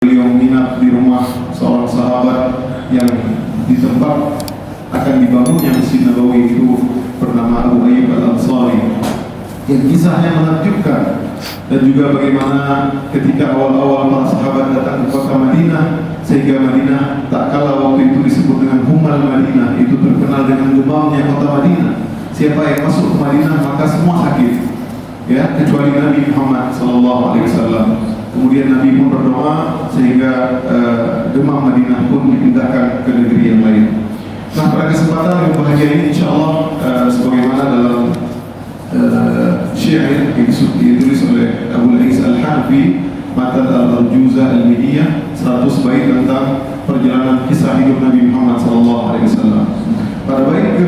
beliau menginap di rumah seorang sahabat yang di tempat akan dibangunnya Masjid Nabawi itu bernama Abu Ayyub Al-Ansari, yang kisahnya menakjubkan, dan juga bagaimana ketika awal-awal para sahabat datang ke kota Madinah, sehingga Madinah tak kala waktu itu disebut dengan Hummal Madinah, itu terkenal dengan demamnya kota Madinah. Siapa yang masuk ke Madinah maka semua sakit, ya, kecuali Nabi Muhammad SAW. Kemudian Nabi pun berdoa sehingga demam Madinah pun dipindahkan ke negeri yang lain. Nah, pada kesempatan yang bahagia ini, insyaallah sebagaimana dalam syair yang ditulis oleh Abu Lais Al-Hanafi, Matan Al-Arjuzah Al-Midiyah, 100 bait tentang perjalanan kisah hidup Nabi Muhammad SAW. Pada bait ke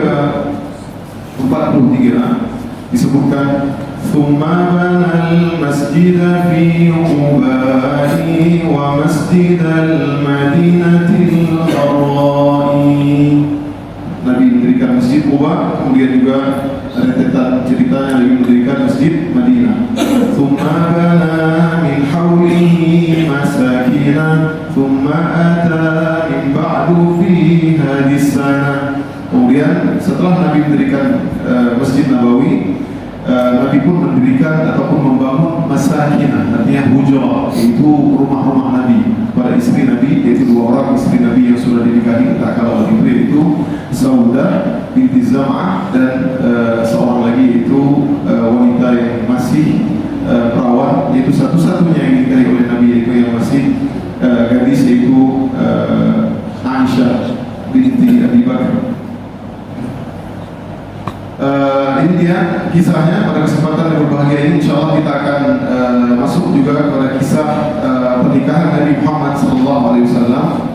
43 disebutkan, Thumma banal masjida fi Ubani wa masjidal madinatil qarra'i. Nabi mendirikan masjid Quba, kemudian juga ada ceritanya Nabi mendirikan masjid Madinah. Thumma bana min hawlihi masakina, thumma ata min ba'du fi hadis sana. Kemudian setelah Nabi mendirikan Masjid Nabawi, Nabi pun mendirikan ataupun membangun masakinah, artinya hujrah, yaitu rumah-rumah Nabi pada istri Nabi, yaitu 2 orang istri Nabi yang sudah dinikahi tak kala waktu itu, yaitu Saudah binti Zam'ah dan seorang lagi yaitu wanita yang masih perawan, yaitu satu-satunya yang dinikahi oleh Nabi, yaitu yang masih gadis, yaitu Aisyah binti Abi Bakar. Ini dia kisahnya. Pada kesempatan yang berbahagia ini, insyaallah kita akan masuk juga kepada kisah pernikahan Nabi Muhammad SAW.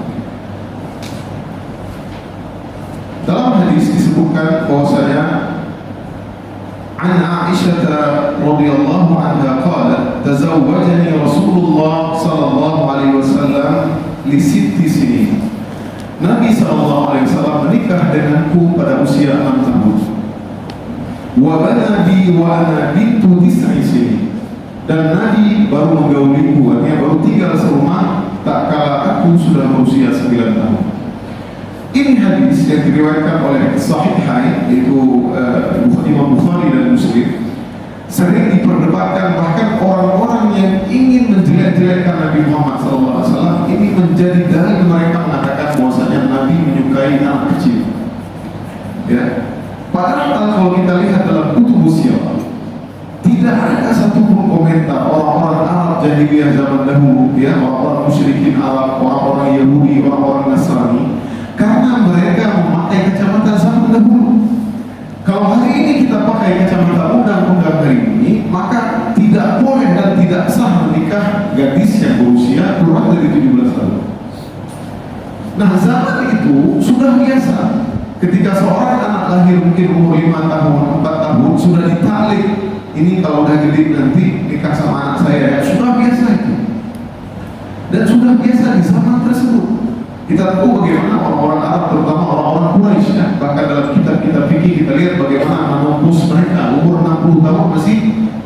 Dalam hadis disebutkan bahwasanya an Aisyah radhiyallahu anha qalat, tazawwajani Rasulullah sallallahu alaihi wasallam li 6 sinin. Nabi sallallahu alaihi wasallam menikah denganku pada usia 6 tahun. Wa bana bi wa ana bintu 9 sinin. Dan Nabi baru menggauliku, artinya baru tinggal serumah tak kala aku sudah berusia 9 tahun. Ini hadis yang diriwayatkan oleh Sahihain, yaitu Imam Bukhari dan Muslim, sering diperdebatkan, bahkan orang-orang yang ingin menjelek-jelekkan Nabi Muhammad SAW ini menjadi dalil mereka mengatakan bahwasanya Nabi menyukai anak kecil. Ya. Padahal kalau kita lihat dalam kutubus sirah, tidak ada satupun komentar orang-orang Arab jahiliyah zaman dahulu, ya, orang-orang musyrikin Arab, orang-orang Yahudi, orang-orang Nasrani, karena mereka memakai kacamata zaman dahulu. Kalau hari ini kita pakai kacamata undang-undang hari ini, maka tidak boleh dan tidak sah menikah gadis yang berusia kurang dari 17 tahun. Nah, zaman itu sudah biasa. Ketika seorang anak lahir mungkin umur 5 tahun, 4 tahun, sudah ditalik. Ini kalau udah gede nanti nikah sama anak saya, ya, sudah biasa itu. Dan sudah biasa di zaman tersebut. Kita tahu bagaimana orang-orang Arab, terutama orang-orang Quraisy, ya, bahkan dalam kitab-kitab fikih kita lihat bagaimana menopos mereka umur 60 tahun masih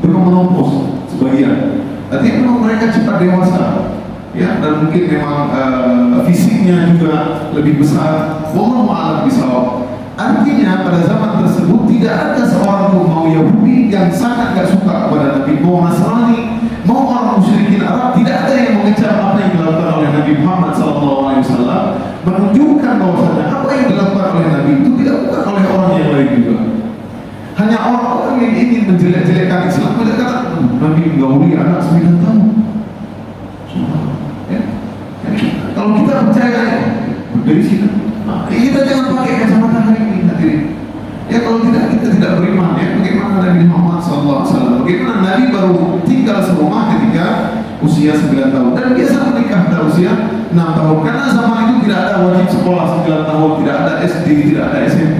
belum menopos sebagian. Artinya memang mereka cepat dewasa, ya, dan mungkin memang fisiknya juga lebih besar. Wallahu a'lam bishawab. Artinya pada zaman tersebut tidak ada seorang pun, mau Yahudi yang sangat gak suka kepada Nabi, mau Nasrani, mau orang musyrikin Arab, tidak ada yang mengecam apa yang dilakukan oleh Nabi Muhammad SAW, menunjukkan bahwasanya apa yang dilakukan oleh Nabi itu tidak bukan oleh orang yang lain juga. Hanya orang-orang yang ingin menjelek-jelekkan Islam mereka kata Nabi menggauli anak 9 tahun. Ya. Kalau kita percaya dari sini, kita jangan pakai kacamata hari ini, hadirin. Ya, kalau tidak, kita tidak beriman, ya. Bagaimana Nabi Muhammad SAW, bagaimana Nabi baru tinggal serumah ketika usia 9 tahun, dan biasa menikah pada usia 6 tahun, karena zaman itu tidak ada wajib sekolah 9 tahun, tidak ada SD, tidak ada SMP.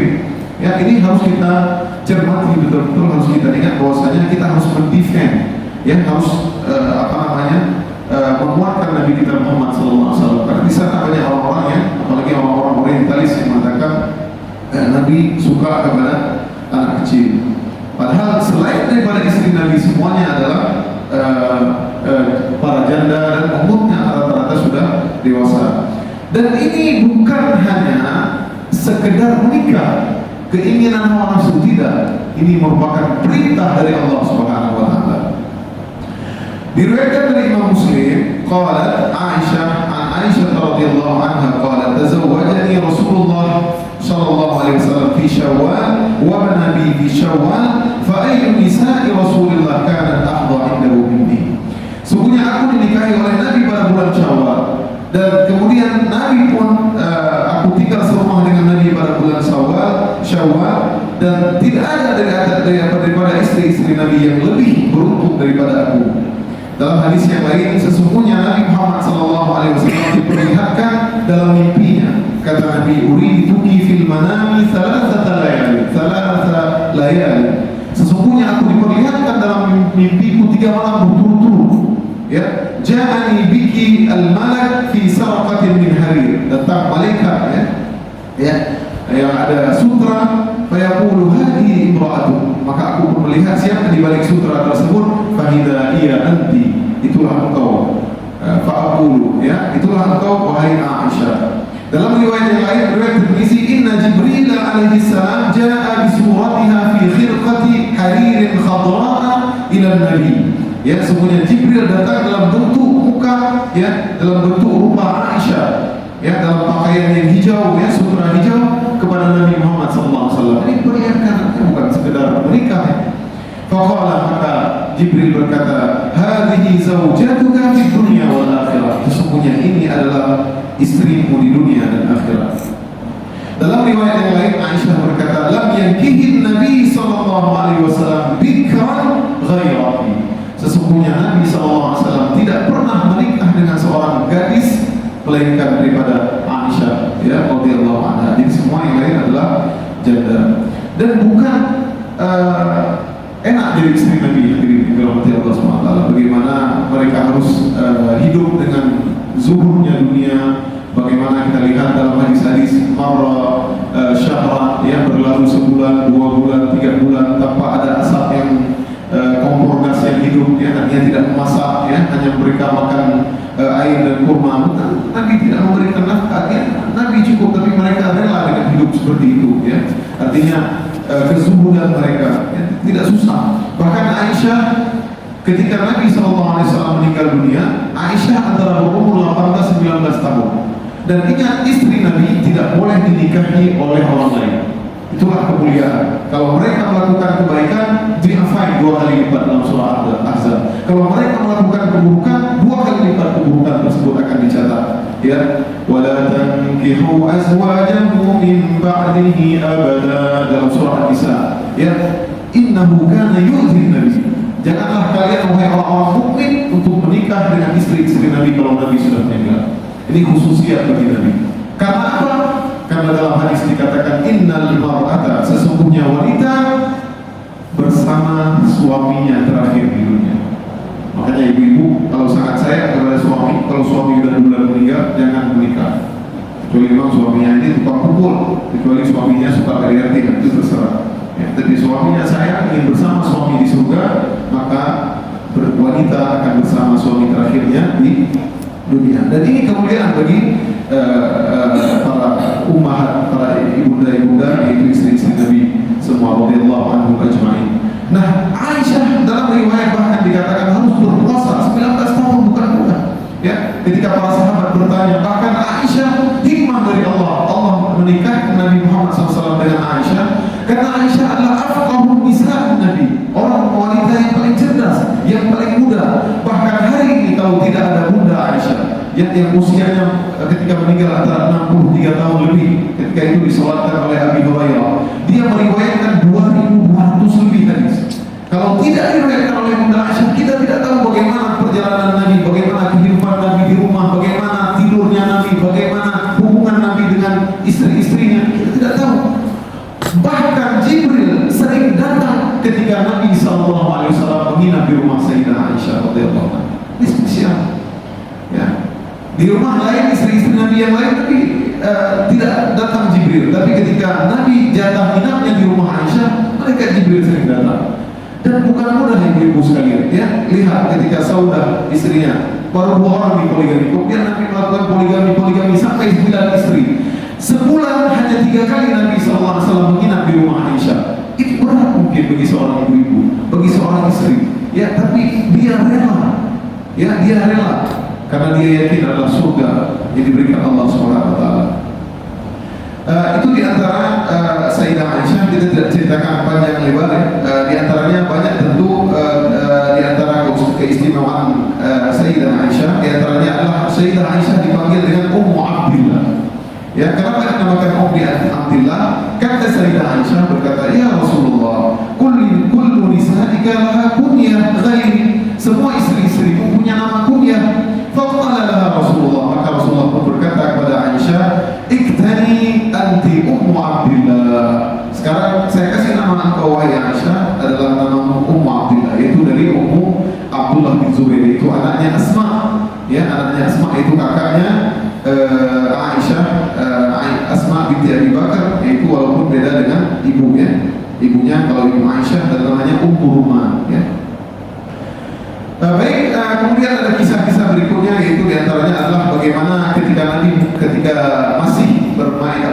Ya, ini harus kita cermati betul-betul, harus kita ingat bahwasanya kita harus mendefend, ya, harus menguatkan Nabi kita Muhammad SAW. Karena di sana banyak orang-orang yang, apalagi orang-orang orientalis yang mengatakan Nabi suka kepada anak kecil. Padahal selain daripada istri Nabi, semuanya adalah para janda dan umumnya rata-rata Dan ini bukan hanya sekedar menikah, keinginan hawa nafsu, tidak. Ini merupakan perintah dari Allah Subhanahu wa taala. Diriwayatkan dari Imam Muslim, qalat Aisyah, an Aisyah radhiyallahu anha qalat tazawwajani Rasulullah sallallahu alaihi wasallam fi Syawal wa bana bi fi Syawal fa ayyu nisa'i Rasulillah kanat ahdha indahu minni. Sungguhnya aku dinikahi oleh Nabi pada bulan Syawal, dan kemudian Nabi pun aku tinggal serumah dengan Nabi pada bulan Syawal, dan tidak ada daripada istri-istri Nabi yang lebih beruntung daripada aku. Dalam hadis yang lain, sesungguhnya Nabi Muhammad SAW diperlihatkan dalam mimpinya. Kata Nabi, uridtuki fil manami thalathata layali. Sesungguhnya aku diperlihatkan dalam mimpiku 3 malam berturut-turut. Ya, ja'ani biki al-malak fi sarqatin min harir. Datang malaikat, ya, yang ada sutra, fayaqulu hadhihi imra'atun. Maka aku pun melihat siapa di balik sutra tersebut, fahida iya anti, itulah engkau. Fa'aqulu, ya, itulah engkau wahai Aisyah. Dalam riwayat yang lain, riwayat Tirmizi, inna Jibril alaihi salam jaa bi suratiha fi khirqati haririn khadra'a ila Nabi. Ya, sesungguhnya Jibril datang dalam bentuk muka, ya, dalam bentuk rupa Aisyah, ya, dalam pakaian yang hijau, ya, sutra hijau, kepada Nabi Muhammad SAW. Ini perlihatkan bukan sekedar menikah, ya. Faqala, maka Jibril berkata, hadhihi zawjatuka fid dunya wal akhirah. Sesungguhnya ini adalah istrimu di dunia dan akhirat. Dalam riwayat yang lain, Aisyah berkata, lam yankihin Nabi SAW bikran ghairati. Sesungguhnya Nabi SAW tidak pernah menikah dengan seorang gadis melainkan daripada Aisyah, ya, radhiyallahu anha. Jadi semua yang lain adalah janda. Dan bukan enak jadi istri Nabi yang dirahmati Allah SWT. Bagaimana mereka harus hidup dengan zuhurnya dunia. Bagaimana kita lihat dalam hadis-hadis marra syahran, ya, berlalu sebulan, 2 bulan, 3 bulan tanpa ada asap yang kompor gas yang hidup, ya, artinya tidak memasak, ya, hanya memberikan makan air dan kurma. Nabi tidak memberikan nafkah, ya. Nabi cukup, tapi mereka rela dengan hidup seperti itu, ya. Artinya kezuhudan mereka, ya, tidak susah. Bahkan Aisyah, ketika Nabi SAW meninggal dunia, Aisyah antara berumur 18-19 tahun. Dan ingat, istri Nabi tidak boleh dinikahi oleh orang lain. Itulah kemuliaan. Kalau mereka melakukan kebaikan, diafai 2 kali lipat dalam surah Al-Ahzab. Kalau mereka melakukan keburukan, 2 kali lipat keburukan tersebut akan dicatat. Ya, wala tankihu azwajahu min ba'dihi abada, dalam surah An-Nisa. Ya, innahu kana yu'dhin Nabi. Janganlah kalian wahai orang-orang mukmin untuk menikah dengan istri-istri Nabi kalau Nabi sudah meninggal. Ini khususiat bagi Nabi. Karena apa? Karena dalam hadis dikatakan innal mar'ata, sesungguhnya wanita bersama suaminya terakhir di dunia. Makanya ibu-ibu kalau sangat sayang kepada suami, kalau suami sudah duluan meninggal, jangan menikah. Kecuali memang suaminya ini tukang pukul, kecuali suaminya suka KDRT, itu terserah. Ya, tapi suaminya sayang, ingin bersama suami di surga, maka wanita akan bersama suami terakhirnya di dunia. Dan ini kemuliaan bagi para ummahat, para ibunda-ibunda, yaitu istri-istri Nabi semua radhiyallahu anhum ajma'in. Nah, Aisyah dalam riwayat bahkan dikatakan harus berpuasa 19 tahun, bukan mudah. Ya, ketika para sahabat bertanya, bahkan Aisyah, hikmah dari Allah menikahkan Nabi Muhammad SAW dengan Aisyah, karena Aisyah adalah afqahun nisa Nabi, orang wanita yang paling cerdas, yang paling muda. Bahkan hari ini kalau tidak ada bunda Aisyah yang usianya ketika meninggal antara 63 tahun lebih, ketika itu disolatkan oleh Abi Hurairah, dia meriwayatkan 2.200 lebih hadis. Kalau tidak diriwayatkan oleh bunda Aisyah, kita tidak tahu bagaimana perjalanan Nabi, bagaimana kehidupan Nabi di rumah, bagaimana tidurnya Nabi, bagaimana hubungan Nabi dengan istri-istrinya, kita tidak tahu. Bahkan Jibril sering datang ketika Nabi SAW menginap di rumah Sayyidah Aisyah radhiyallahu anha. Ini spesial, ya. Di rumah lain istri-istri Nabi yang lain tapi tidak datang Jibril. Tapi ketika Nabi jatah inapnya di rumah Aisyah, mereka Jibril sering datang. Dan bukan mudah ibu-ibu sekalian, ya. Lihat ketika Saudah istrinya baru 2 orang di poligami, kemudian Nabi melakukan poligami sampai istri 3 kali Nabi SAW menginap di rumah Aisyah. Itu berat mungkin bagi seorang ibu-ibu, bagi seorang istri. Ya, tapi dia rela. Ya, dia rela karena dia yakin adalah surga yang diberikan Allah Subhanahu wa taala. Itu di antara Sayyidah Aisyah. Kita tidak ceritakan panjang lebar ya. Di antaranya banyak tentu di antara keistimewaan Sayyidah Aisyah. Di antaranya adalah Sayyidah Aisyah dipanggil dengan Ummu Abdillah. Ya, kenapa dinamakan Ummu Abdillah? Kata Sayyidah Aisyah berkata, "Ya Rasulullah, kullu nisa'ika laha kunyah ghairi." Semua istri-istriku punya nama kunyah. Faqala laha Rasulullah, maka Rasulullah pun berkata kepada Aisyah, "Iktani anti Ummu Abdillah." Sekarang saya kasih nama engkau wahai Aisyah adalah nama Ummu Abdillah, yaitu dari Ummu Abdullah bin Zubair, itu anaknya Asma. Ya, anaknya Asma itu kakaknya Aisyah, Asma binti Abi Bakar, yaitu walaupun beda dengan ibunya. Ibunya kalau ibu Aisyah adalah namanya Ummu Ruman, ya. Baik, kemudian ada kisah-kisah berikutnya, yaitu diantaranya adalah bagaimana ketika masih bermain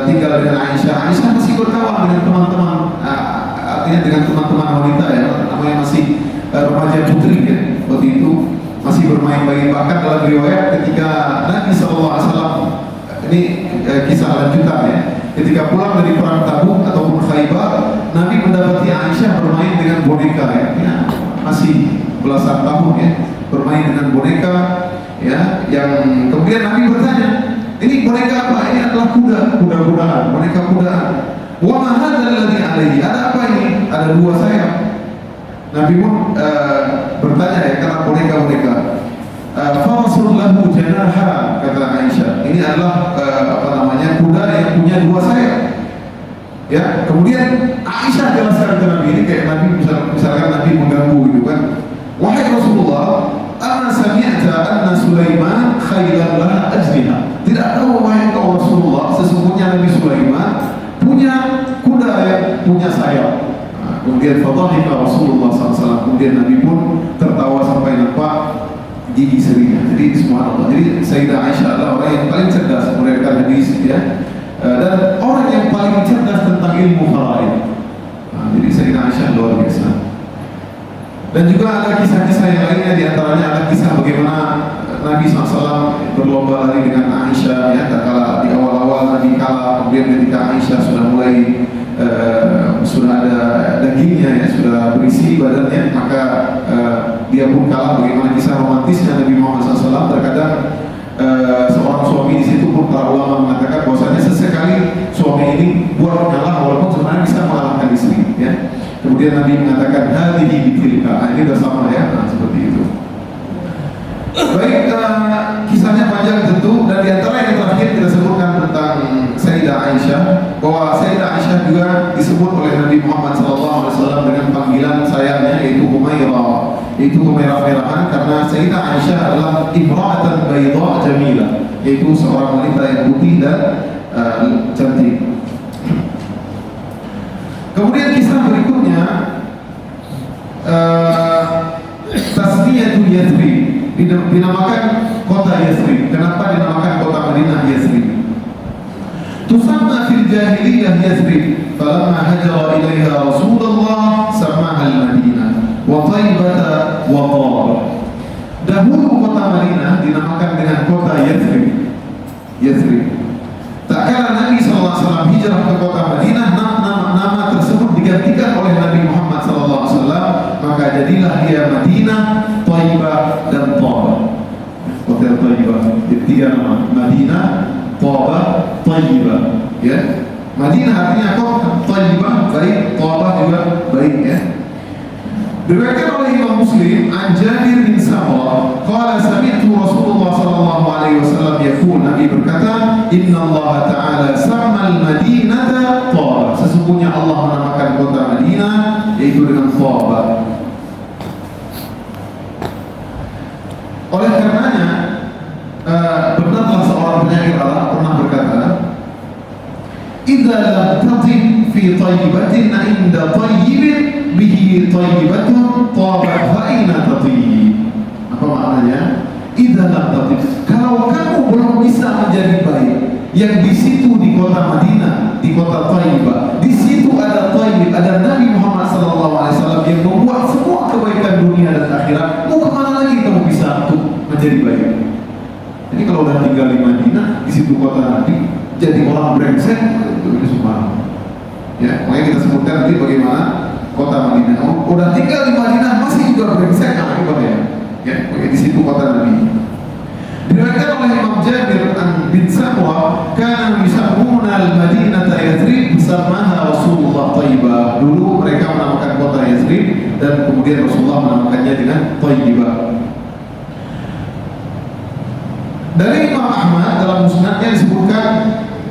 tinggal dengan Aisyah. Aisyah masih berkawan dengan teman-teman, artinya dengan teman-teman wanita ya, namanya masih remaja putri ya. Waktu itu masih bermain-main, bahkan dalam riwayat ketika Nabi SAW, ini kisah lanjutan ya, ketika pulang dari perang Tabuk ataupun Khaybar, Nabi mendapati Aisyah bermain dengan boneka ya, masih belasan tahun ya, bermain dengan boneka ya, yang kemudian Nabi bertanya, ini boneka apa? Ini adalah kuda-kudaan, boneka kudaan. Wa ma hadzal ladzi alaihi, ada apa ini? Ada 2 sayap. Nabi pun bertanya ya, karena boneka-boneka. Farasul lahu janaha, kata Aisyah. Ini adalah kuda yang punya 2 sayap. Ya, kemudian Aisyah jelaskan ke Nabi, ini kayak Nabi misalkan Nabi mengganggu gitu kan. Wahai Rasulullah, ana sami'ta anna Sulaiman khailan laha ajniha. Tidak tahu wahai engkau Rasulullah, sesungguhnya Nabi Sulaiman punya kuda yang punya sayap. Kemudian fadhahika Rasulullah SAW. Kemudian Nabi pun tertawa sampai nampak gigi serinya. Jadi subhanallah. Jadi Sayyidah Aisyah adalah orang yang paling cerdas meriwayatkan hadis ya. Dan orang yang paling cerdas tentang ilmu faraid. Jadi Sayyidah Aisyah luar biasa. Dan juga ada kisah-kisah yang lainnya, diantaranya ada kisah bagaimana Nabi SAW berlomba lari dengan Aisyah ya. Kala di awal-awal Nabi kalah, kemudian ketika Aisyah sudah mulai sudah ada dagingnya ya, sudah berisi badannya, maka dia pun kalah. Bagaimana kisah romantisnya Nabi Muhammad SAW. Terkadang seorang suami di situ pun para ulama mengatakan bahwasanya sesekali suami ini buat kalah walaupun sebenarnya bisa mengalahkan istri ya. Kemudian Nabi mengatakan hadhihi bitilka, ini sudah sama ya, seperti itu. Baik, kisahnya panjang tentu, dan diantara yang terakhir kita sebutkan tentang Sayyidah Aisyah, bahwa Sayyidah Aisyah juga disebut oleh Nabi Muhammad SAW dengan panggilan sayangnya, yaitu Humairah, yaitu kemerah-merahan, karena Sayyidah Aisyah adalah imra'atan bayda jamilah, yaitu seorang wanita yang putih dan cantik. Kemudian kisah berikutnya, Tasmiyatul Yathrib, dinamakan kota Yathrib. Kenapa dinamakan kota Madinah Yathrib? Tusamma fil jahiliyah Yathrib, falamma hajara ilaiha Rasulullah samaha al-Madinah wa Taibata wa Tar. Dahulu kota Madinah dinamakan dengan kota Yathrib. Tak kala Nabi SAW hijrah ke kota Madinah, nama tersebut digantikan oleh Nabi Muhammad SAW, maka jadilah dia Madinah, Taibah dan Tar. Hotel Taibah, jadi 3 nama, Madinah, Taibah, Taibah. Ya, Madinah artinya kota, Taibah baik, Taibah juga baik ya. Diriwayatkan oleh Imam Muslim an Jabir bin Samurah qala sami'tu Rasulullah sallallahu alaihi wasallam yaqul, Nabi berkata, inna Allah ta'ala sama al-Madinata Taibah, sesungguhnya Allah menamakan kota Madinah yaitu dengan Taibah. Oleh karenanya benarlah seorang penyair Arab pernah berkata, idza lam tatib fi tayyibatin inda tayyibin bihi tayyibatun tabat fa aina tatib. Apa maknanya? Idza lam tatib, kalau kamu belum bisa menjadi baik, yang di situ di kota Madinah, di kota Thayyibah. Di situ ada Thayyib, ada Nabi Muhammad SAW yang membuat semua kebaikan dunia dan akhirat. Mau kemana lagi kamu bisa untuk menjadi baik? Jadi kalau udah tinggal di Madinah, di situ kota Nabi, jadi orang brengsek, itu semua. Ya, makanya kita sebutkan nanti bagaimana kota Madinah. Udah tinggal di Madinah masih juga brengsek, nah gimana ya? Ya, di situ kota Nabi. Diriwayatkan oleh Imam Jabir bin Samurah, kana yusammuna al-Madinata Yathrib bersamaha Rasulullah Thayyibah. Dulu mereka menamakan kota Yathrib dan kemudian Rasulullah menamakannya dengan Thayyibah. Dari Imam Ahmad dalam musnadnya disebutkan,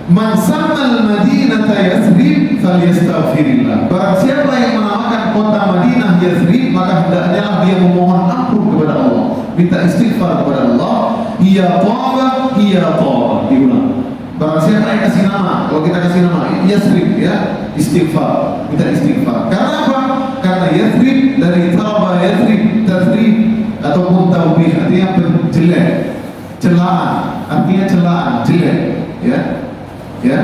man sammal Madinata Yathrib falyastaghfirillah. Barang siapa yang menamakan kota Madinah Yathrib, maka hendaknya dia memohon ampun kepada Allah, minta istighfar kepada Allah. Hiya Taba, hiya Taba. Diulang. Barang siapa yang kasih nama, kalau kita kasih nama Yathrib, ya, istighfar, minta istighfar. Karena apa? Karena Yathrib dari Taba Yathrib, Tathrib ataupun Tawbih, artinya jelek, celaan, artinya celaan, jelek, ya. Ya,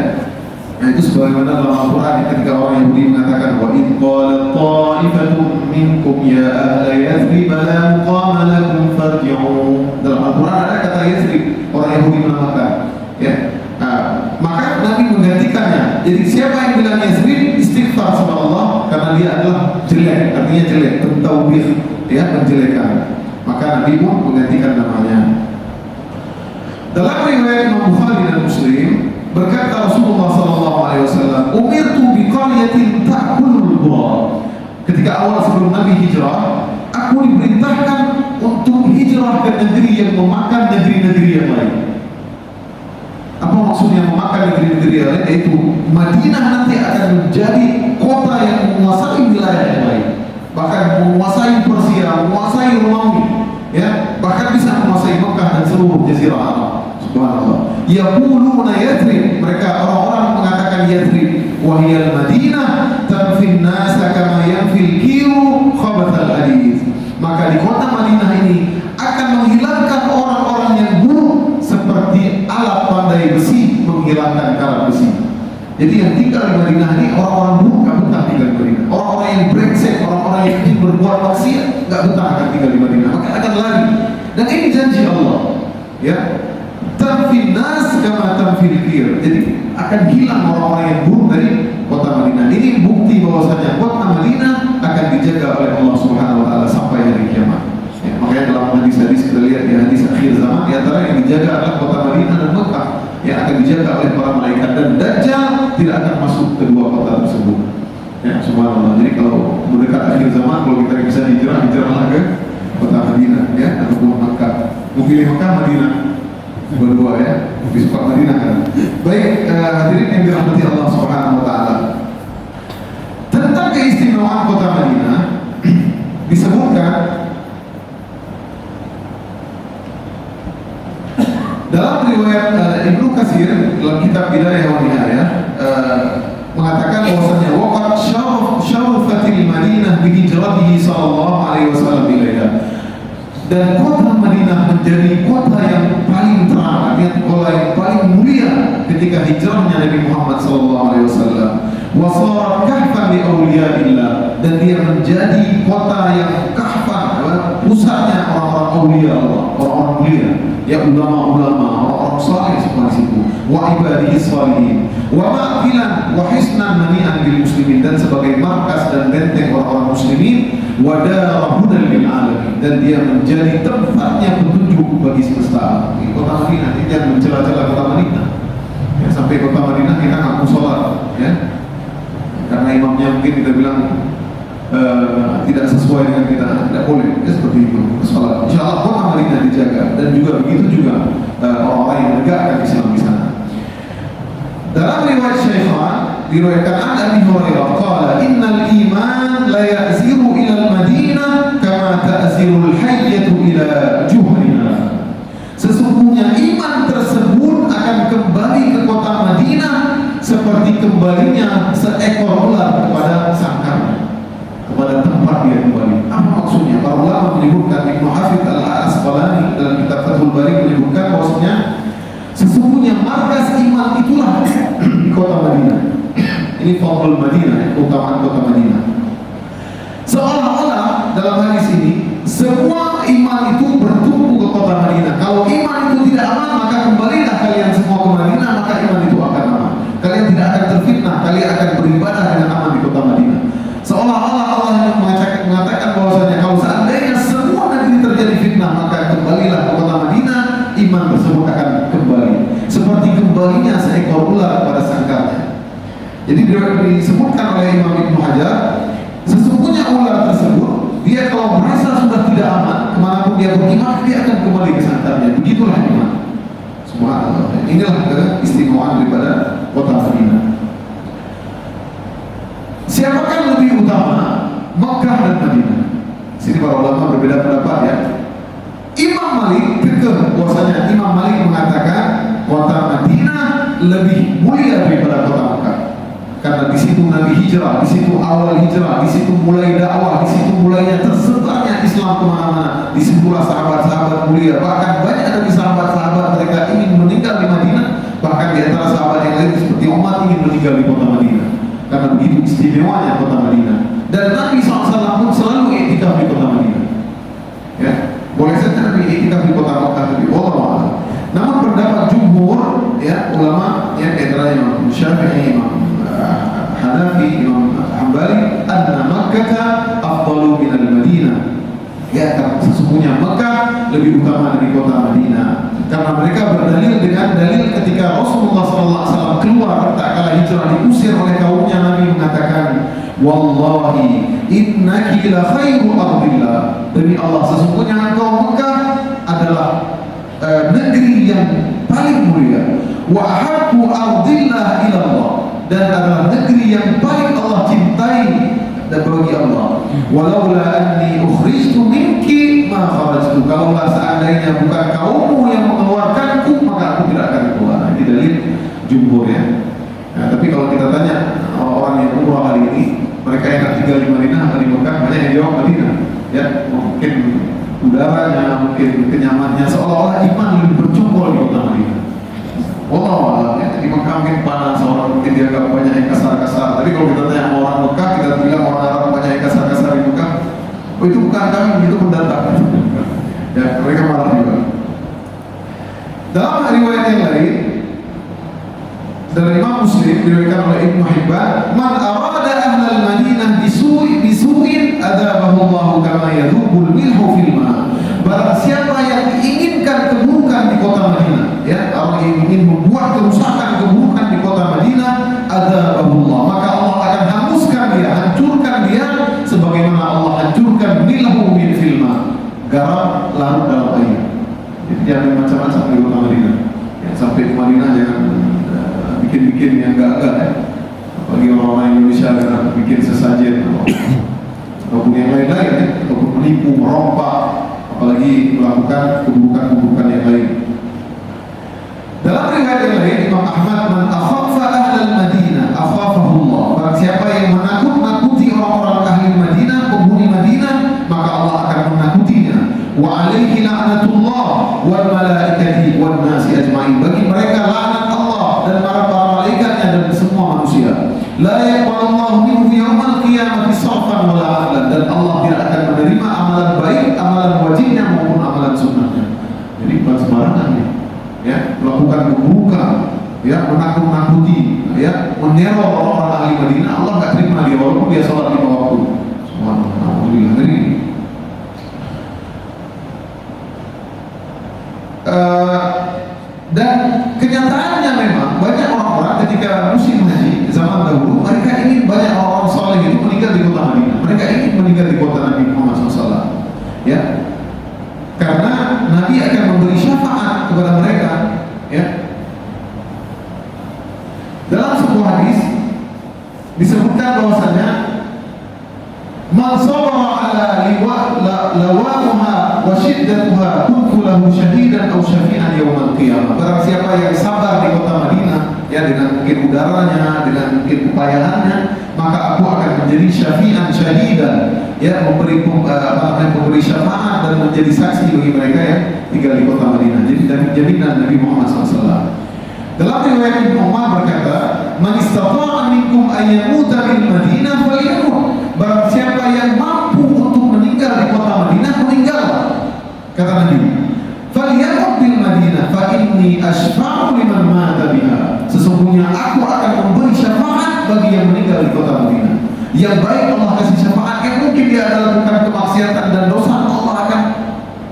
nah itu sebagaimana dalam Al-Quran ketika orang Yahudi mengatakan wa in qalat ta'ifatun minkum ya ahla Yathrib la muqama lakum farji'u. Dalam Al-Quran ada kata Yathrib, orang Yahudi menamakan, ya. Nah, maka Nabi menggantikannya. Jadi siapa yang bilang Yathrib, istighfar sama Allah karena dia adalah jelek, artinya jelek, bertauhid, ya, menjelekan. Maka Nabi pun menggantikan namanya. Dalam riwayat Imam Bukhari dan Muslim, berkata Rasulullah SAW, umirtu biqaryatin ta'kulul qura. Ketika awal sebelum Nabi hijrah, aku diperintahkan untuk hijrah ke negeri yang memakan negeri-negeri yang lain. Apa maksudnya memakan negeri-negeri yang lain? Yaitu Madinah nanti akan menjadi kota yang menguasai wilayah yang lain, bahkan menguasai Persia, menguasai Romawi, ya, bahkan bisa menguasai Mekah dan seluruh jazirah Arab. Subhanallah. Yaquluna Yathrib, mereka orang-orang mengatakan Yathrib, wa hiya al-Madinah tanfin nasa kama yanfil kiru khabathal hadith. Maka di kota Madinah ini akan menghilangkan orang-orang yang buruk seperti alat pandai besi menghilangkan karat besi. Jadi yang tinggal di Madinah ini orang-orang buruk gak betah tinggal di Madinah. Orang-orang yang brengsek, orang-orang yang ingin berbuat maksiat gak betah akan tinggal di Madinah. Maka akan lari. Dan ini janji Allah, ya. Tanfin nas kama tanfil kir. Jadi akan hilang orang-orang yang buruk dari kota Madinah. Ini bukti bahwasanya kota Madinah akan dijaga oleh Allah Subhanahu wa taala sampai hari kiamat. Ya, makanya dalam hadis-hadis kita lihat di hadis akhir zaman, di antara yang dijaga adalah kota Madinah dan Mekah yang akan dijaga oleh para malaikat, dan Dajjal tidak akan masuk kedua kota tersebut. Ya, subhanallah. Jadi kalau mendekat akhir zaman, kalau kita bisa hijrahlah ke kota Madinah, ya, ataupun Mekah. Mungkin Mekah, Madinah, berdua, ya, lebih suka Madinah kan. Baik, hadirin yang dirahmati Allah Subhanahu wa taala. Tentang keistimewaan kota Madinah disebutkan dalam riwayat Ibnu Katsir dalam kitab Bidayah wa Nihayah, mengatakan bahwasanya waqad syarafatil Madinah bi hijratihi sallallahu alaihi wasallam ilaiha. Dan kota Madinah menjadi kota yang paling terang, kota yang paling mulia ketika hijrahnya Nabi Muhammad SAW. Wasarat kahfan li awliyaillah, dan dia menjadi kota yang kahfan, pusatnya orang-orang aulia Allah, orang-orang mulia, ya, ulama-ulama, orang-orang saleh semua di situ. Wa ibadihi shalihin, wa ma'filan wa hisnan mani'an bil muslimin, dan sebagai markas dan benteng orang-orang muslimin, wa darahudan lil alamin, dan dia menjadi tempatnya petunjuk bagi semesta. Kota Madinah ini jangan mencela-cela kota Madinah, ya, sampai kota Madinah kita nggak mau sholat, ya, karena imamnya mungkin kita bilang tidak sesuai dengan kita, tidak boleh, ya, seperti itu sholat. Insya Allah kota Madinah dijaga, dan juga begitu juga orang-orang yang menegakkan Islam di sana. Dalam riwayat Syaikhan diriwayatkan an Abi Hurairah qala innal iman la ya'ziru ila al-Madinah kama ta'ziru al-hayyatu ila juhriha. Sesungguhnya iman tersebut akan kembali ke kota Madinah seperti kembalinya seekor ular kepada sangkarnya, kepada tempat dia kembali. Apa maksudnya? Para ulama menyebutkan, Ibnu Hafidz Al-Asqalani dalam kitab Fathul Bari menyebutkan bahwasanya sesungguhnya markas iman iman itulah di kota Madinah. Ini fadlul Madinah, keutamaan kota Madinah. Seolah-olah dalam hadis ini semua iman itu bertumpu ke kota Madinah. Kalau iman itu tidak aman, maka kembalilah kalian semua ke Madinah, maka iman itu akan aman. Kalian tidak akan terfitnah, kalian akan beribadah dengan aman di kota Madinah. Seolah-olah Allah yang mengatakan bahwasanya kalau seandainya semua negeri terjadi fitnah, maka kembalilah ke kota Madinah, iman tersebut akan kembali. Seperti kembalinya seekor ular pada sangkarnya. Jadi disebutkan oleh Imam Ibnu Hajar, sesungguhnya ular tersebut, dia kalau merasa sudah tidak aman, kemanapun dia pergi, maka dia akan kembali ke sangkarnya. Begitulah iman. Subhanallah. Inilah keistimewaan daripada kota Madinah. Siapakah lebih utama, Mekah dan Madinah? Sini para ulama berbeda pendapat ya. Imam Malik kekeh bahwasanya Imam Malik mengatakan kota Madinah lebih mulia daripada kota Mekah. Karena di situ Nabi hijrah, di situ awal hijrah, di situ mulai dakwah, di situ mulainya tersebarnya Islam kemana-mana. Di situlah sahabat-sahabat mulia, bahkan banyak dari sahabat-sahabat mereka ingin meninggal di Madinah. Bahkan di antara sahabat yang lain seperti Umar ingin meninggal di kota Madinah. Karena begitu istimewanya kota Madinah. Dan Nabi SAW pun selalu iktikaf di kota Madinah. Ya, boleh saja Nabi iktikaf di kota Mekah, tapi Allah. Namun pendapat jumhur ya ulama yang antara Imam Syafi'i, Imam Hanafi, Imam Hambali, anna Makkah afdalu min al-Madinah. Ya, karena sesungguhnya Mekah lebih utama dari kota Madinah. Karena mereka berdalil dengan dalil ketika Rasulullah SAW keluar tatkala hijrah diusir oleh kaumnya, Nabi mengatakan, "Wallahi innaki la khairu ardillah." Demi Allah, sesungguhnya engkau Mekah adalah negeri yang paling mulia. Wa ahabbu ardillah ila Allah, dan adalah negeri yang paling Allah cintai dan bagi Allah. Walaula anni ukhrijtu minki ma kharajtu. Kalaulah seandainya bukan kaummu yang mengeluarkanku, maka aku tidak akan keluar. Ini dalil jumhur ya. Nah, tapi kalau kita tanya orang yang umrah hari ini, mereka yang tinggal di Madinah atau di Mekah, banyak yang jawab Madinah. Ya, mungkin udaranya, mungkin kenyamanannya, seolah-olah iman lebih bercumpul di kota Madinah. Allah ya, di Mekah mungkin panas, orang mungkin dia agak banyak yang kasar-kasar. Tapi kalau kita tanya orang Mekah, kita bilang orang Arab banyak yang kasar-kasar di Mekah. Oh, itu bukan kami, itu pendatang. Ya, mereka marah juga. Dalam riwayat yang lain dari Imam Muslim diriwayatkan oleh Ibnu Hibban, "Man arada ahlal Madinah bisu'in adabahu Allah kama yadhubul milhu fil ma." Barang siapa yang inginkan keburukan di kota Madinah, ya, orang yang ingin membuat kerusakan keburukan di kota Madinah, adabahu Allah, maka Allah akan hanguskan dia, hancurkan dia sebagaimana Allah hancurkan milhu fil ma, garam larut dalam air. Jadi jangan macam-macam di kota Madinah. Ya, sampai ke Madinah jangan bikin-bikin yang enggak ya. Bagi orang-orang Indonesia karena bikin sesajen ataupun yang lain-lain ya, ataupun menipu, merompak, apalagi melakukan keburukan-keburukan yang lain. Dalam riwayat yang lain, Imam Ahmad, "Man akhafa ahlal Madinah akhafahu Allah." Barang siapa yang menakut-nakuti orang-orang ahli Madinah, penghuni Madinah, maka Allah akan menakutinya. Wa alaihi la'natullah wal malaikati wan nasi ajma'in. Bagi mereka laknat Allah dan para malaikatnya dan semua manusia. La yaqbalullahu minhu yaumal qiyamati sarfan wala adlan. Dan Allah tidak akan menerima amalan baik, amalan wajibnya maupun amalan sunnahnya. Jadi bukan sembarangan ya, melakukan keburukan, ya, menakut-nakuti, ya, meneror orang-orang ahli Madinah, Allah enggak terima dia walaupun dia salat 5 waktu. Subhanallah. Alhamdulillah. Dan kenyataannya memang banyak orang-orang ketika musim haji zaman dahulu, mereka ingin banyak orang-orang saleh itu meninggal di kota Madinah. Mereka ingin meninggal di kota Nabi Muhammad SAW, ya, karena Nabi akan memberi syafaat kepada mereka, ya. Dalam sebuah hadis disebutkan bahwasanya man sabara ala lawaha wa shiddatuha kuntu lahu syahidan aw syafi'an yaumil qiyamah. Barang siapa yang sabar di kota Madinah, ya, dengan mungkin udaranya, dengan mungkin upayaannya, maka aku akan menjadi syafi'an syahidan, ya, memberi syafaat dan menjadi saksi bagi mereka yang tinggal di kota Madinah. Jadi dari jaminan Nabi Muhammad SAW. Dalam riwayat Ibnu Umar berkata, "Man istata'a minkum an yamuta bil Madinah falyamut." Barang siapa yang mampu untuk meninggal di kota Madinah, meninggallah. Kata Nabi, "Falyamut bil Madinah fa inni asfa'u liman mata biha." Sesungguhnya aku akan memberi syafaat bagi yang meninggal di kota Madinah. Yang baik Allah kasih syafaat, yang mungkin dia adalah bukan kemaksiatan dan dosa, Allah akan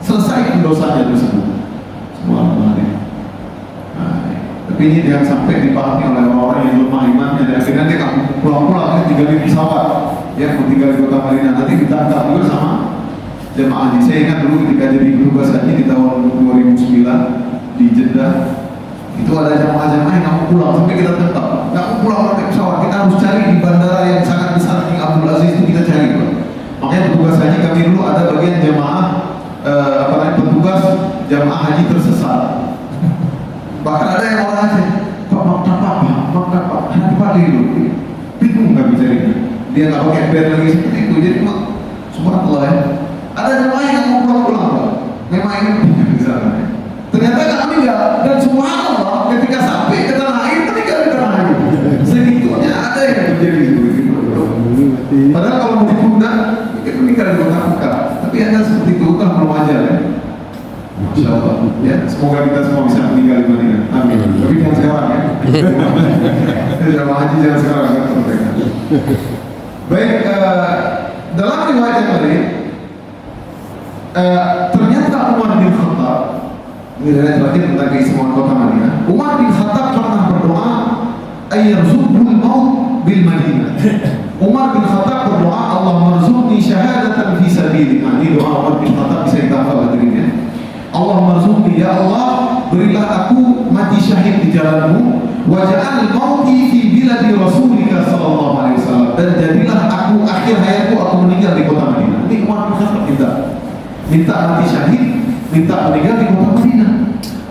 selesaikan dosanya tersebut. Semua orang. Tapi ini jangan sampai dipahami oleh orang-orang yang lemah imannya dan akhirnya dia pulang-pulang tinggal di pesawat, ya mau tinggal di kota Madinah, nanti ditantang juga sama jemaah haji. Saya ingat dulu ketika jadi petugas haji di tahun 2009 di Jeddah, itu ada jemaah-jemaah yang nggak mau pulang sampai kita tetap nggak mau pulang pakai pesawat. Kita harus cari di bandara yang sangat besar di Abdul Aziz itu kita cari. Makanya petugas haji kami dulu ada bagian jemaah petugas jemaah haji tersesat. Bahkan ada yang orang aja, Pak Pak dulu, bingung nggak bicaranya. Dia nggak pakai band lagi seperti itu, jadi subhanallah ya. Ada jemaah yang mau pulang-pulang, Pak. Memang ini di sana. Ternyata kami enggak, dan subhanallah ketika sampai ke tanah air, meninggal di tanah air. Segitunya ada yang terjadi seperti itu. Padahal kalau mau ditunda, mungkin meninggal di kota Mekah. Tapi ada seperti itu kan belum wajar ya. Masya Allah, ya semoga kita semua bisa meninggal di Madinah. Amin. Tapi jangan sekarang ya. Jamaah haji jangan sekarang kan mereka. Baik, dalam riwayat yang lain, ternyata Umar bin Khattab, ini riwayat terakhir tentang keistimewaan kota Madinah. Umar bin Khattab pernah berdoa, "Ayyarzuqul maut bil Madinah." Umar bin Khattab berdoa, "Allah marzuqni syahadatan fi sabilillah." Ini doa Umar bin Khattab, bisa kita hafal hadirin ya. Allah marzuqni, ya Allah berilah aku mati syahid di jalanmu, waj'al mauti fi biladi rasulika sallallahu alaihi wasallam, dan jadilah aku akhir hayatku aku meninggal di kota Madinah. Ini Umar bin Khattab minta mati syahid, minta meninggal di kota Madinah.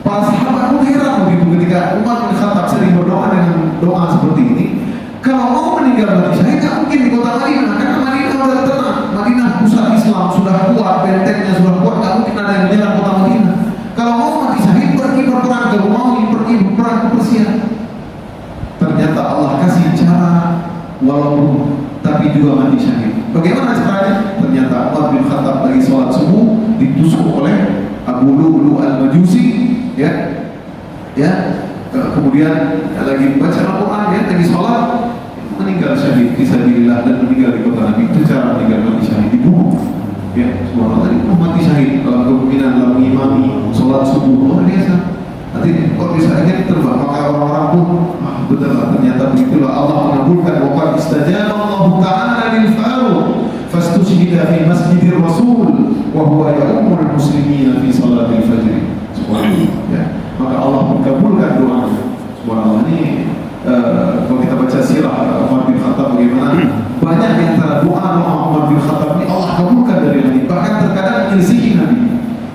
Para sahabat pun heran begitu ketika Umar bin Khattab sering berdoa dengan doa seperti ini. Kalau mau meninggal mati syahid, nggak mungkin di kota Madinah, karena Madinah sudah tenang, Madinah pusat Islam sudah kuat, bentengnya sudah kuat, nggak mungkin ada yang menyerang kota Madinah. Kalau mau mati syahid, pergi berperang ke Romawi, pergi berperang ke Persia. Ternyata Allah kasih cara walaupun tapi juga mati syahid. Bagaimana caranya? Ternyata Umar bin Khattab lagi sholat subuh ditusuk oleh Abu Lu'lu' al-Majusi, ya. Kemudian lagi baca Al-Quran, ya, lagi sholat, meninggal syahid fisabilillah dan meninggal di kota Nabi. Itu cara meninggal mati syahid, dibunuh. Ya, subhanallah, tadi mati syahid dalam kemungkinan dalam mengimami sholat subuh luar biasa. Nanti kok bisa aja terbang, maka orang-orang pun betul ternyata begitulah Allah mengabulkan. Waqad istajaba Allah Ta'ala lil Faruq fastushhida fi masjidir Rasul wa huwa ya'ummul muslimin fi salatil fajr. Subhanallah, ya. Maka Allah mengabulkan doanya. Subhanallah, ini kalau kita baca sirah Umar bin Khattab bagaimana banyak di antara doa Umar bin Khattab ini Allah kabulkan dari Nabi, bahkan terkadang menyelisihi Nabi.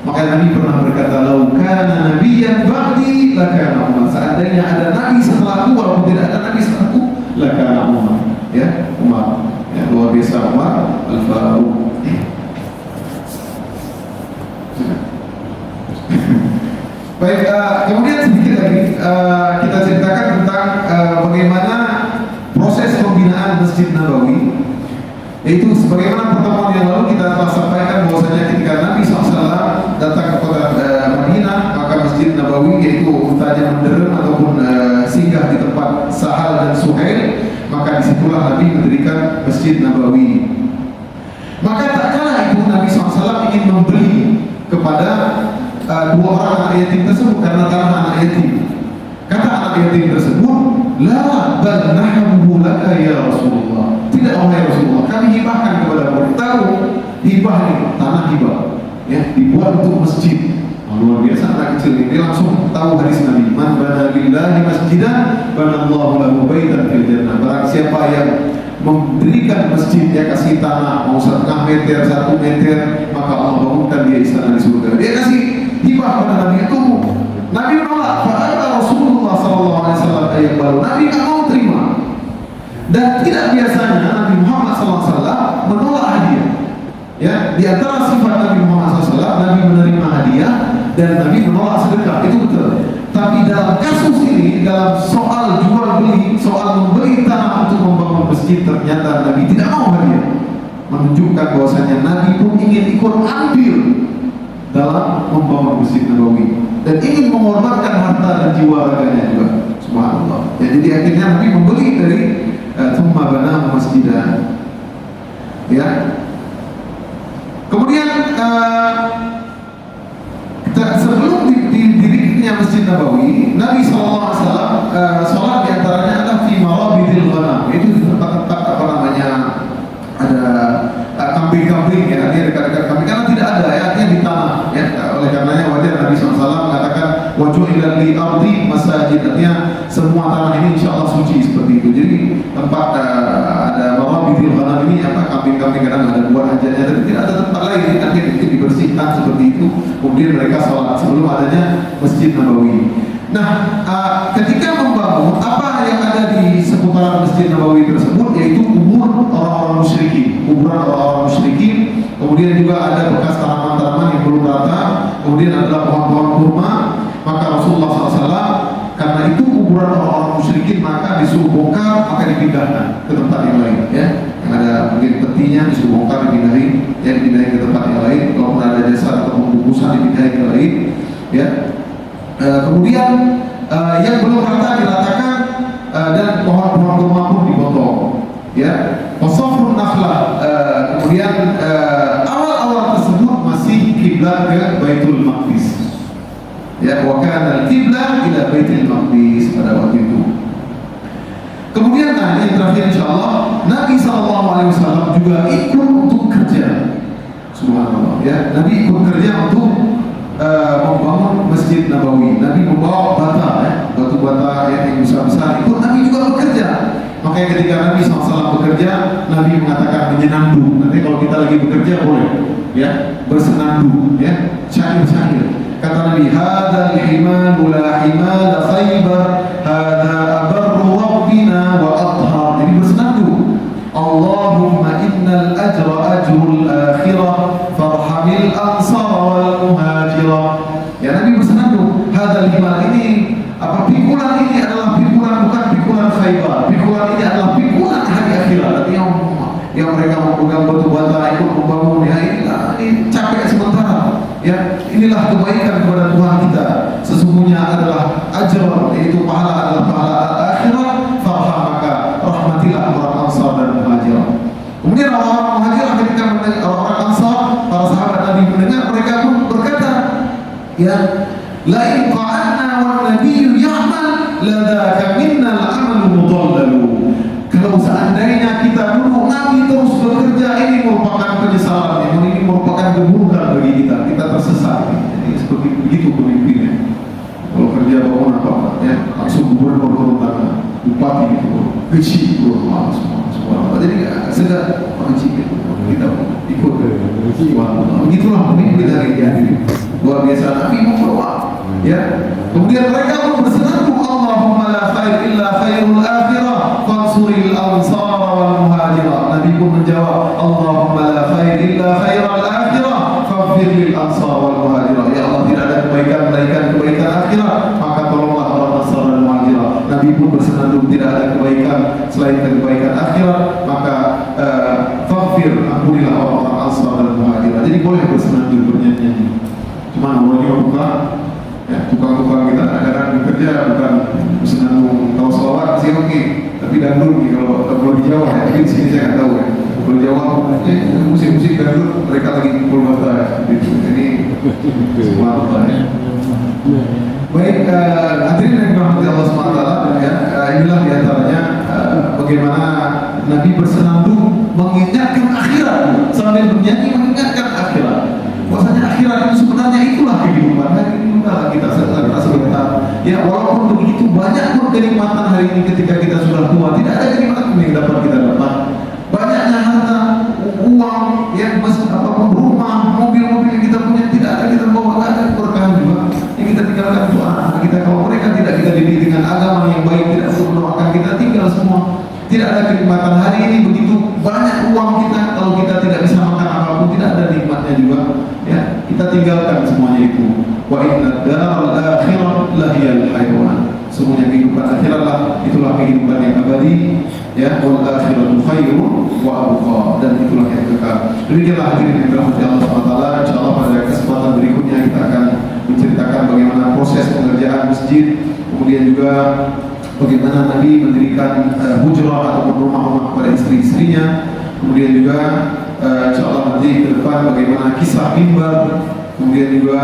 Maka Nabi pernah berkata, "Lau kana nabiyyan ba'di lakana Umar." Seandainya ada Nabi setelahku, walaupun tidak ada Nabi setelahku, lakana Umar. Ya, Umar. Ya, luar biasa Umar Al-Faruq. Baik, kemudian sedikit lagi kita ceritakan tentang bagaimana proses pembinaan Masjid Nabawi. Yaitu sebagaimana pertemuan yang lalu kita telah sampaikan bahwasanya ketika Nabi SAW datang ke kota Madinah, maka Masjid Nabawi yaitu untanya menderem ataupun singgah di tempat Sahal dan Suhail, maka disitulah Nabi mendirikan Masjid Nabawi. Maka tak kala itu Nabi SAW ingin membeli kepada dua orang anak yatim tersebut karena tanah anak yatim. Kata anak yatim tersebut, "La bal nahbu laka ya Rasulullah." Tidak, wahai Rasulullah, kami hibahkan kepada mu. Tahu hibah ini tanah hibah, ya, dibuat untuk masjid. Luar biasa anak kecil ini. Dia langsung tahu hadis Nabi, "Man bana lillahi masjidan banallahu lahu baitan fil jannah." Barang siapa yang mendirikan masjid, dia kasih tanah mau 1/2 meter, 1 meter, maka Allah bangunkan dia istana di surga. Dia kasih hibah pada Nabi itu. Nabi menolak. Fa'ala Rasulullah SAW ayat baru. Nabi nggak mau terima. Dan tidak biasanya Nabi Muhammad SAW menolak hadiah. Ya, di antara sifat Nabi Muhammad SAW, Nabi menerima hadiah dan Nabi menolak sedekah. Itu betul. Tapi dalam kasus ini, dalam dalam soal jual beli, soal membeli tanah untuk membangun masjid, ternyata Nabi tidak mau hadiah, menunjukkan bahwasanya Nabi pun ingin ikut andil dalam membangun Masjid Nabawi dan ingin mengorbankan harta dan jiwa raganya juga. Subhanallah. Ya, jadi akhirnya Nabi membeli dari Tsumma bana masjidan. Ya. Kemudian sebelum didirikannya Masjid Nabawi, Nabi SAW sholat diantaranya adalah fi marabidil ghanam, itu tempat-tempat apa namanya, ada kambing-kambing ya, artinya dekat-dekat kambing, karena tidak ada ya, artinya di tanah ya. Oleh karenanya wajar Nabi SAW mengatakan wajuhilat li ardi masajid, artinya semua tanah ini insya Allah suci, seperti itu. Jadi tempat ada marabidil ghanam ini apa, kambing-kambing, kadang ada buah hajatnya, tapi tidak ada tempat lain, artinya itu dibersihkan seperti itu. Kemudian mereka sholat sebelum adanya Masjid Nabawi. Nah, ketika membangun, apa yang ada di seputaran Masjid Nabawi tersebut, yaitu kubur orang-orang musyrikin, kuburan orang-orang musyrikin. Kemudian juga ada bekas tanaman-tanaman yang belum rata. Kemudian adalah pohon-pohon kurma. Maka Rasulullah SAW, karena itu kuburan orang-orang musyrikin, maka disuruh bongkar, maka dipindahkan ke tempat yang lain. Ya, yang ada mungkin petinya disuruh bongkar, dipindahin, ya dipindahin ke tempat yang lain. Kalau ada jasad atau pembungkusan, dipindahin ke lain. Ya. Kemudian yang belum rata diratakan, dan pohon-pohon kurma pun dipotong. Ya, wasafrun nakhlah. Kemudian awal-awal tersebut masih kiblat ke Baitul Maqdis. Ya, wa kana al-qiblah ila Baitul Maqdis pada waktu itu. Kemudian yang terakhir insyaallah, Nabi SAW juga ikut untuk kerja. Subhanallah ya, Nabi ikut kerja untuk membangun Masjid Nabawi. Nabi membawa bata ya, batu bata yang besar-besar, ikut Nabi juga bekerja. Makanya ketika Nabi SAW bekerja, Nabi mengatakan menyenandung. Nanti kalau kita lagi bekerja boleh ya bersenandung ya, syair-syair. Kata Nabi, hadzal himalu la himala Khaybar, hadza abarru rabbina wa athhar. Jadi bersenandung. Allahumma innal ajra ajrul akhirah farhamil ansar wal muhajirah. Ya, Nabi bersenandung. Hadzal himal, ini apa, pikulan ini adalah pikulan, bukan pikulan Khaybar. Pikulan ini adalah pikulan hari akhirat. Artinya yang mereka memegang batu bata ikut membangun ya, ini capek sementara. Ya, inilah kebaikan kepada Tuhan kita. Sesungguhnya adalah ajr, yaitu pahala, adalah pahala akhirat. Farhamaka, rahmatilah orang Ansar dan Muhajirah. Kemudian orang-orang Muhajirah ketika mendengar, orang Ansar, para sahabat Nabi mendengar, mereka pun berkata, ya, la in qa'anna wan nabiyyu ya'mal ladaka minna al-'amalu mudallalu. Kalau seandainya kita dulu Nabi terus bekerja, ini merupakan penyesalan, ini merupakan keburukan bagi kita. Kita tersesat. Jadi seperti begitu pemimpinnya. Kalau kerja bangun apa-apa ya, langsung gubernur turun tangan, bupati gitu, kecil turun semua. Jadi sedang wajib kita ikut. Begitulah pemimpin hari ini. Luar biasa, Nabi membawa. Ya. Kemudian mereka pun bersenandung, Allahumma la khair illa khairul akhirah fansuril ansar wal muhajirah. Nabi pun menjawab, Allahumma la khair illa khairul akhirah faghfir lil ansar wal muhajirah. Ya Allah, tidak ada kebaikan melainkan kebaikan akhirat, maka tolonglah orang ansar dan muhajirah. Nabi pun bersenandung, tidak ada kebaikan selain kebaikan akhirat, maka faghfir, ampunilah orang ansar dan muhajirah. Jadi boleh bersenandung, bernyanyi. Cuma namanya bukan ya, tukang-tukang kita kadang bekerja bukan bersenandung. Kalau selawat masih oke, tapi dangdut nih, kalau di Jawa ya, mungkin sini saya nggak tahu ya. Kalau di Jawa musik-musik dangdut mereka lagi kumpul mata ya, gitu. Jadi semua apa ya. Baik, hadirin yang dirahmati Allah SWT ya, inilah diantaranya bagaimana Nabi bersenandung mengingatkan akhirat sambil bernyanyi mengingatkan akhirat. Bahwasanya akhirat itu sebenarnya itulah kehidupan. Hari ini udahlah kita sebentar. Ya, walaupun begitu banyak pun kenikmatan hari ini ketika kita sudah tua, tidak ada kenikmatan yang dapat kita dapat. Banyaknya harta, uang, ya, apapun, rumah, mobil-mobil yang kita punya, tidak ada kita bawa, tidak ada keberkahan juga. Yang kita tinggalkan itu anak-anak kita. Kalau mereka tidak kita dididik dengan agama yang baik, tidak mendoakan kita, tinggal semua. Tidak ada kenikmatan hari ini. Begitu banyak uang kita, kalau kita tidak bisa makan apapun, tidak ada nikmatnya juga. Ya, kita tinggalkan semuanya itu. Wa inna daral akhirah lahiyal hayawan. semuanya kehidupan akhirat lah, itulah kehidupan yang abadi, ya, wal akhiratu khairun wa abqa, dan itulah yang kekal. Demikianlah hadirin yang dirahmati Allah SWT. Insyaallah pada kesempatan berikutnya kita akan menceritakan bagaimana proses pengerjaan masjid, kemudian juga bagaimana Nabi mendirikan hujrah atau rumah-rumah kepada istri-istrinya, kemudian juga insyaallah nanti ke depan bagaimana kisah mimbar, kemudian juga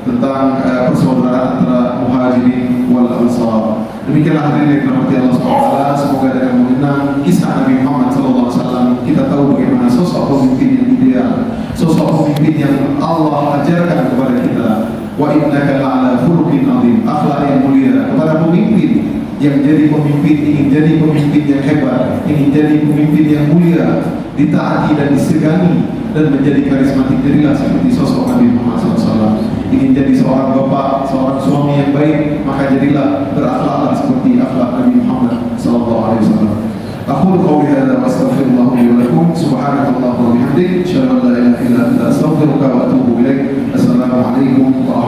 tentang persaudaraan antara muhajirin wal ansar. Demikianlah hadirin yang dirahmati Allah SWT. Semoga dengan mengenang kisah Nabi Muhammad SAW kita tahu bagaimana sosok pemimpin yang ideal, sosok pemimpin yang Allah ajarkan kepada kita. Wa innaka la'ala khuluqin 'adzim, akhlak yang mulia. Kepada pemimpin yang jadi pemimpin, ingin jadi pemimpin yang hebat, ingin jadi pemimpin yang mulia, ditaati dan disegani dan menjadi karismatik, jadilah seperti sosok Nabi Muhammad SAW. Ingin jadi seorang bapak, seorang suami yang baik, maka jadilah berakhlaklah seperti akhlak Nabi Muhammad SAW. Aku qawli hadza wa astaghfirullah li wa lakum. Subhanakallahumma wa bihamdik, asyhadu an la ilaha illa anta, astaghfiruka wa atubu ilaik. Assalamualaikum warahmatullahi wabarakatuh.